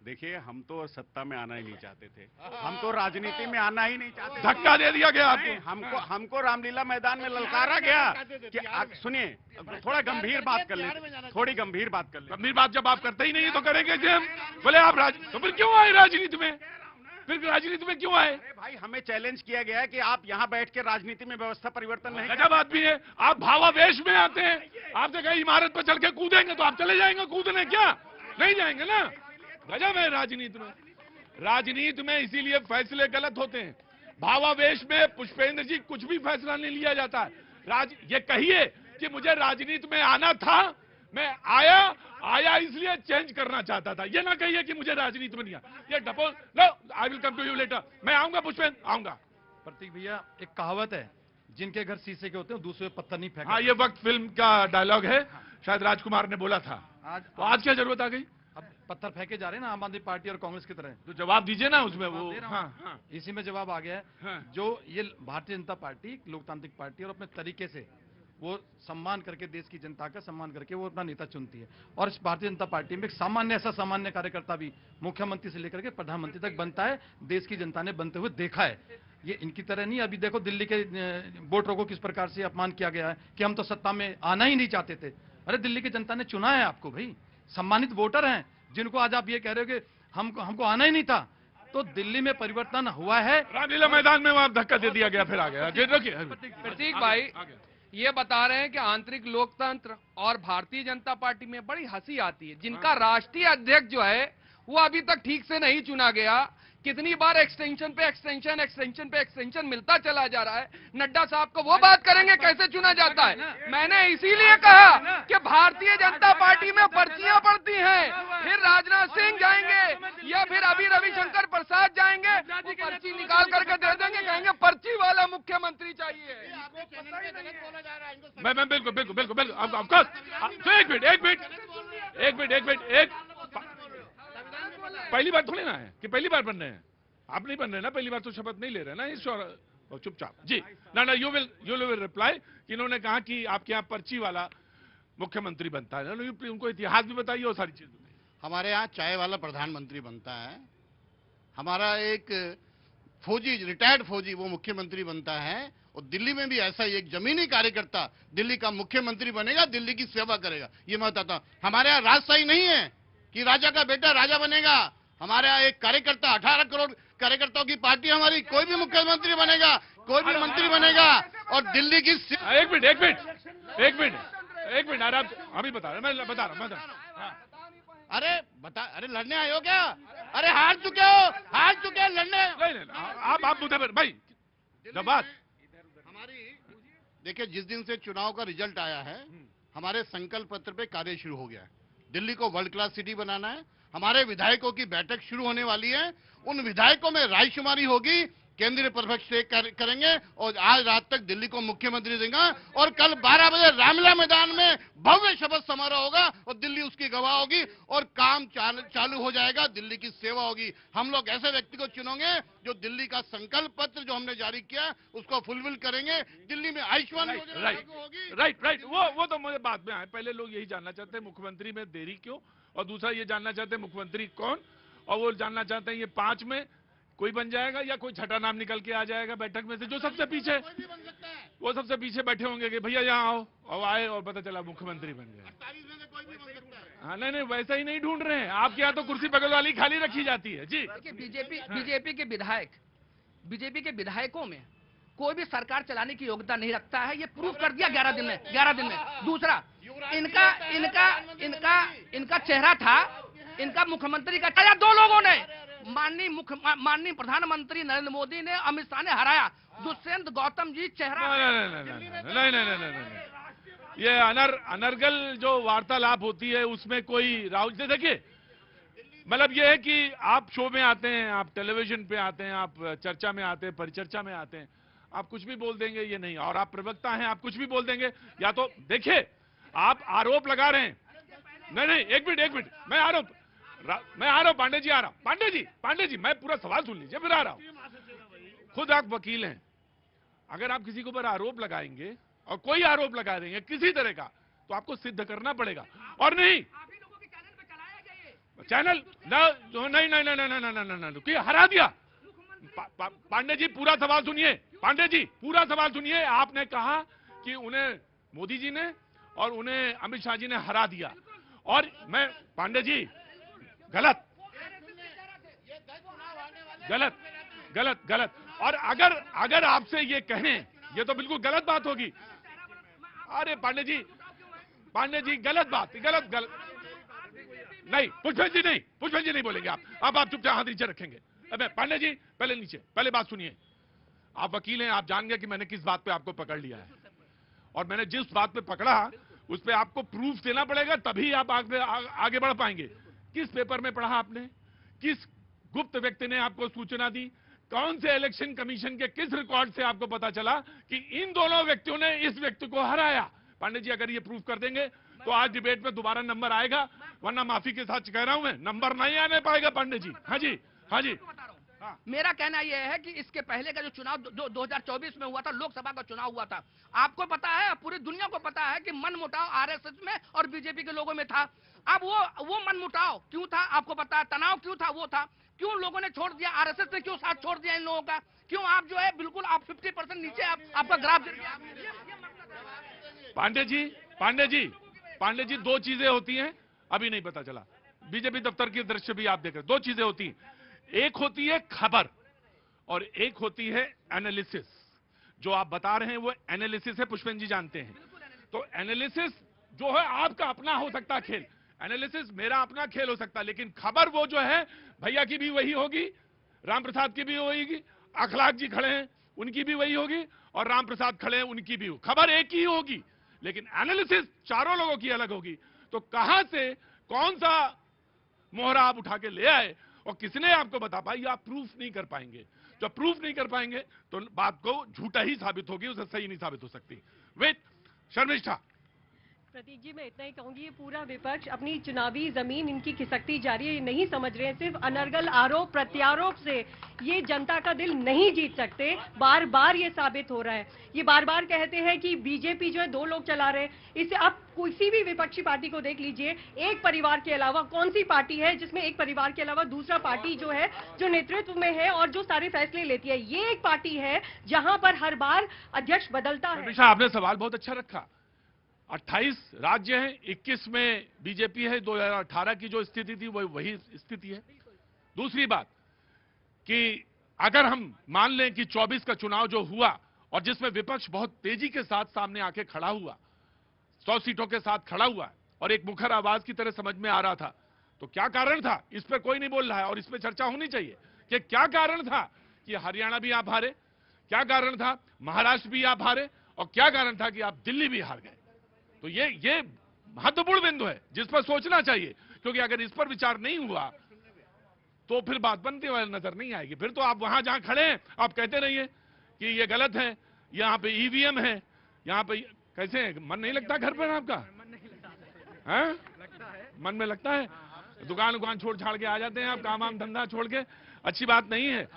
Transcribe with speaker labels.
Speaker 1: देखिए, हम तो सत्ता में आना ही नहीं चाहते थे, हम तो राजनीति में आना ही नहीं चाहते।
Speaker 2: धक्का दे दिया गया आपको।
Speaker 1: हमको रामलीला मैदान में ललकारा गया कि सुनिए, थोड़ा गंभीर बात कर लें, थोड़ी गंभीर बात कर लें।
Speaker 2: गंभीर बात जब आप करते ही नहीं है तो करेंगे जी हम। बोले आप तो फिर क्यों आए राजनीति में? फिर राजनीति में क्यों आए?
Speaker 1: अरे भाई, हमें चैलेंज किया गया है कि आप यहाँ बैठ के राजनीति में व्यवस्था परिवर्तन नहीं।
Speaker 2: गजब आदमी है आप, भावावेश में आते हैं। आपसे कहीं इमारत पर चढ़ के कूदेंगे तो आप चले जाएंगे कूदने, क्या नहीं जाएंगे ना? गजब है राजनीति में। राजनीति में इसीलिए फैसले गलत होते हैं। भावावेश में पुष्पेंद्र जी कुछ भी फैसला नहीं लिया जाता है। ये कहिए कि मुझे राजनीति में आना था, मैं आया इसलिए चेंज करना चाहता था। ये ना कहिए कि मुझे राजनीति में नहीं आया। ये डपोल लो, I will come to you later. मैं आऊंगा पुष्पेंद्र, आऊंगा।
Speaker 3: प्रतीक भैया, एक कहावत है, जिनके घर शीशे के होते हैं दूसरे पत्थर नहीं फेंकते।
Speaker 2: हाँ, ये वक्त फिल्म का डायलॉग है, शायद राजकुमार ने बोला था। तो आज क्या जरूरत आ गई?
Speaker 3: अब पत्थर फेंके जा रहे हैं ना आम आदमी पार्टी और कांग्रेस की तरह।
Speaker 2: तो जवाब दीजिए ना उसमें। वो
Speaker 3: हाँ, इसी में जवाब आ गया है।
Speaker 2: हाँ।
Speaker 3: जो ये भारतीय जनता पार्टी लोकतांत्रिक पार्टी और अपने तरीके से वो सम्मान करके, देश की जनता का सम्मान करके वो अपना नेता चुनती है। और इस भारतीय जनता पार्टी में एक सामान्य कार्यकर्ता भी मुख्यमंत्री से लेकर के प्रधानमंत्री तक बनता है। देश की जनता ने बनते हुए देखा है। ये इनकी तरह नहीं। अभी देखो दिल्ली के वोटरों को किस प्रकार से अपमान किया गया है कि हम तो सत्ता में आना ही नहीं चाहते थे। अरे दिल्ली की जनता ने चुना है आपको भाई, सम्मानित वोटर हैं जिनको आज आप ये कह रहे हो कि हमको आना ही नहीं था। तो दिल्ली में परिवर्तन हुआ है।
Speaker 2: रामलीला मैदान में वहां धक्का दे दिया गया, फिर आ गया।
Speaker 4: प्रतीक भाई ये बता रहे हैं कि आंतरिक लोकतंत्र और भारतीय जनता पार्टी में बड़ी हंसी आती है। जिनका राष्ट्रीय अध्यक्ष जो है वो अभी तक ठीक से नहीं चुना गया। कितनी बार एक्सटेंशन पे एक्सटेंशन मिलता चला जा रहा है। नड्डा साहब को वो बात करेंगे कैसे चुना जाता है। मैंने इसीलिए कहा कि भारतीय जनता पार्टी में पर्चियां पड़ती हैं, फिर राजनाथ सिंह जाएंगे या फिर अभी रविशंकर प्रसाद जाएंगे, वो पर्ची निकाल करके दे देंगे, कहेंगे पर्ची वाला मुख्यमंत्री चाहिए।
Speaker 2: मैं बिल्कुल ऑफकोर्स। एक मिनट पहली बार थोड़ी ना है कि पहली बार बन रहे हैं। आप नहीं बन रहे ना, पहली बार तो शपथ नहीं ले रहे ना ईश्वर। चुपचाप जी ना यू विल रिप्लाई कि इन्होंने कहा कि आपके यहाँ पर्ची वाला मुख्यमंत्री बनता है। उनको इतिहास भी बताइए और सारी चीज।
Speaker 5: हमारे यहाँ चाय वाला प्रधानमंत्री बनता है। हमारा एक फौजी, रिटायर्ड फौजी, वो मुख्यमंत्री बनता है। और दिल्ली में भी ऐसा ही एक जमीनी कार्यकर्ता दिल्ली का मुख्यमंत्री बनेगा, दिल्ली की सेवा करेगा। ये मैं बताता हूं। हमारे यहाँ राजशाही नहीं है कि राजा का बेटा राजा बनेगा। हमारे यहाँ एक कार्यकर्ता, 18 करोड़ कार्यकर्ताओं की पार्टी हमारी, कोई भी मुख्यमंत्री बनेगा, कोई भी मंत्री बनेगा। और दिल्ली की
Speaker 2: एक मिनट आराम से, अभी बता रहा, मैं बता रहा हूँ।
Speaker 5: अरे लड़ने आए हो क्या? अरे हार चुके हो लड़ने।
Speaker 2: नहीं, आप मुद्दे पर भाई बात।
Speaker 5: हमारी देखिए, जिस दिन से चुनाव का रिजल्ट आया है, हमारे संकल्प पत्र पे कार्य शुरू हो गया है। दिल्ली को वर्ल्ड क्लास सिटी बनाना है। हमारे विधायकों की बैठक शुरू होने वाली है। उन विधायकों में रायशुमारी होगी, केंद्रीय प्रपक्ष से करेंगे और आज रात तक दिल्ली को मुख्यमंत्री देगा। और कल 12 बजे रामलीला मैदान में भव्य शपथ समारोह होगा और दिल्ली उसकी गवाह होगी और काम चालू हो जाएगा, दिल्ली की सेवा होगी। हम लोग ऐसे व्यक्ति को चुनेंगे जो दिल्ली का संकल्प पत्र जो हमने जारी किया उसको फुलफिल करेंगे। दिल्ली में आयुष्मान योजना लागू होगी।
Speaker 2: राइट वो तो मुझे बाद में आए। पहले लोग यही जानना चाहते हैं मुख्यमंत्री में देरी क्यों, और दूसरा ये जानना चाहते हैं मुख्यमंत्री कौन, और वो जानना चाहते हैं ये 5 में कोई बन जाएगा या कोई छठा नाम निकल के आ जाएगा बैठक में से, जो सबसे पीछे, वो सबसे पीछे बैठे होंगे कि भैया यहाँ आओ, और आए और पता चला मुख्यमंत्री बन गए। हाँ नहीं वैसा ही नहीं ढूंढ रहे हैं। आपके यहाँ तो कुर्सी बगल वाली खाली रखी जाती है जी।
Speaker 4: बीजेपी के विधायकों में कोई भी सरकार चलाने की योग्यता नहीं रखता है। ये प्रूफ कर दिया 11 दिन में। दूसरा, इनका चेहरा था, इनका मुख्यमंत्री का चेहरा 2 लोगों ने, माननीय प्रधानमंत्री नरेंद्र मोदी ने, अमित शाह ने हराया। दुष्यंत गौतम जी चेहरा
Speaker 2: नहीं। ये अनर्गल जो वार्तालाप होती है उसमें कोई राहुल से देखिए, मतलब ये है कि आप शो में आते हैं, आप टेलीविजन पे आते हैं, आप चर्चा में आते हैं, परिचर्चा में आते हैं, आप कुछ भी बोल देंगे ये नहीं, और आप प्रवक्ता हैं, आप कुछ भी बोल देंगे। या तो देखिए आप आरोप लगा रहे हैं। नहीं एक मिनट मैं आ रहा हूं पांडे जी आ रहा हूं। पांडे जी मैं पूरा सवाल सुन लीजिए, फिर आ रहा हूं। खुद आप वकील हैं, अगर आप किसी के ऊपर आरोप लगाएंगे और कोई आरोप लगा देंगे किसी तरह का, तो आपको सिद्ध करना पड़ेगा। और नहीं चैनल नहीं नहीं नहीं नहीं नहीं नहीं नहीं कि हरा दिया। पांडे जी पूरा सवाल सुनिए, पांडे जी पूरा सवाल सुनिए। आपने कहा कि उन्हें मोदी जी ने और उन्हें अमित शाह जी ने हरा दिया, और मैं पांडे जी गलत गलत गलत गलत। और अगर आपसे ये कहें, ये तो बिल्कुल गलत बात होगी। अरे पांडे जी गलत बात, गलत नहीं। पुष्पेंद्र जी नहीं बोलेंगे आप चुपचाप हाथ नीचे रखेंगे। अबे पांडे जी पहले नीचे, पहले बात सुनिए। आप वकील हैं, आप जान गए कि मैंने किस बात पे आपको पकड़ लिया है, और मैंने जिस बात पे पकड़ा उस पे आपको प्रूफ देना पड़ेगा, तभी आप आगे बढ़ पाएंगे। किस पेपर में पढ़ा आपने? किस गुप्त व्यक्ति ने आपको सूचना दी? कौन से इलेक्शन कमीशन के किस रिकॉर्ड से आपको पता चला कि इन दोनों व्यक्तियों ने इस व्यक्ति को हराया? पांडे जी अगर ये प्रूफ कर देंगे तो आज डिबेट में दोबारा नंबर आएगा, वरना माफी के साथ कह रहा हूं मैं, नंबर नहीं आने पाएगा पांडे जी। हाँ जी, हाँ जी।
Speaker 4: मेरा कहना यह है कि इसके पहले का जो चुनाव 2024 में हुआ था, लोकसभा का चुनाव हुआ था, आपको पता है, पूरी दुनिया को पता है कि मनमुटाव आरएसएस में और बीजेपी के लोगों में था। अब वो मनमुटाव क्यों था आपको पता है, तनाव क्यों था, वो था क्यों लोगों ने छोड़ दिया, आरएसएस ने क्यों साथ छोड़ दिया इन लोगों का, क्यों आप जो है बिल्कुल आप 50% नीचे आपका ग्राफ गिर गया।
Speaker 2: पांडे जी दो चीजें होती हैं, अभी नहीं पता चला, बीजेपी दफ्तर की दृश्य भी आप देख रहे, दो चीजें होती हैं, एक होती है खबर और एक होती है एनालिसिस। जो आप बता रहे हैं वो एनालिसिस है, पुष्पेंद्र जी जानते हैं। तो एनालिसिस जो है आपका अपना हो सकता है खेल, एनालिसिस मेरा अपना खेल हो सकता है, लेकिन खबर वो जो है भैया की भी वही होगी, राम प्रसाद की भी होगी, अखलाक जी खड़े हैं उनकी भी वही होगी, और राम प्रसाद खड़े हैं उनकी भी, खबर एक ही होगी, लेकिन एनालिसिस चारों लोगों की अलग होगी। तो कहां से कौन सा मोहरा आप उठा के ले आए और किसने आपको बता पाई, आप प्रूफ नहीं कर पाएंगे। जब प्रूफ नहीं कर पाएंगे तो बात को झूठा ही साबित होगी, उसे सही नहीं साबित हो सकती। विद शर्मिष्ठा।
Speaker 6: प्रतीक जी, मैं इतना ही कहूंगी, ये पूरा विपक्ष अपनी चुनावी जमीन इनकी खिसकती जा रही है, ये नहीं समझ रहे हैं, सिर्फ अनर्गल आरोप प्रत्यारोप से ये जनता का दिल नहीं जीत सकते। बार बार ये साबित हो रहा है, ये बार बार कहते हैं कि बीजेपी जो है 2 लोग चला रहे, इससे आप किसी भी विपक्षी पार्टी को देख लीजिए, एक परिवार के अलावा कौन सी पार्टी है जिसमें एक परिवार के अलावा दूसरा पार्टी जो है जो नेतृत्व में है और जो सारे फैसले लेती है, ये एक पार्टी है जहां पर हर बार अध्यक्ष बदलता है।
Speaker 2: आपने सवाल बहुत अच्छा रखा। 28 राज्य हैं, 21 में बीजेपी है, 2018 की जो स्थिति थी वही स्थिति है। दूसरी बात कि अगर हम मान लें कि 24 का चुनाव जो हुआ और जिसमें विपक्ष बहुत तेजी के साथ सामने आके खड़ा हुआ, 100 सीटों के साथ खड़ा हुआ और एक मुखर आवाज की तरह समझ में आ रहा था, तो क्या कारण था? इस पर कोई नहीं बोल रहा है और इस पर चर्चा होनी चाहिए कि क्या कारण था कि हरियाणा भी आप हारे, क्या कारण था महाराष्ट्र भी आप हारे, और क्या कारण था कि आप दिल्ली भी हार गए। तो ये महत्वपूर्ण बिंदु है जिस पर सोचना चाहिए, क्योंकि अगर इस पर विचार नहीं हुआ तो फिर बात बनती हुई नजर नहीं आएगी। फिर तो आप वहां जहां खड़े हैं आप कहते रहिए कि ये गलत है, यहाँ पे ईवीएम है, यहाँ पे कैसे है? मन नहीं लगता घर पर आपका? हैं? मन में लगता है, दुकान छोड़ छाड़ के आ जाते हैं आप, काम धंधा छोड़ के, अच्छी बात नहीं है।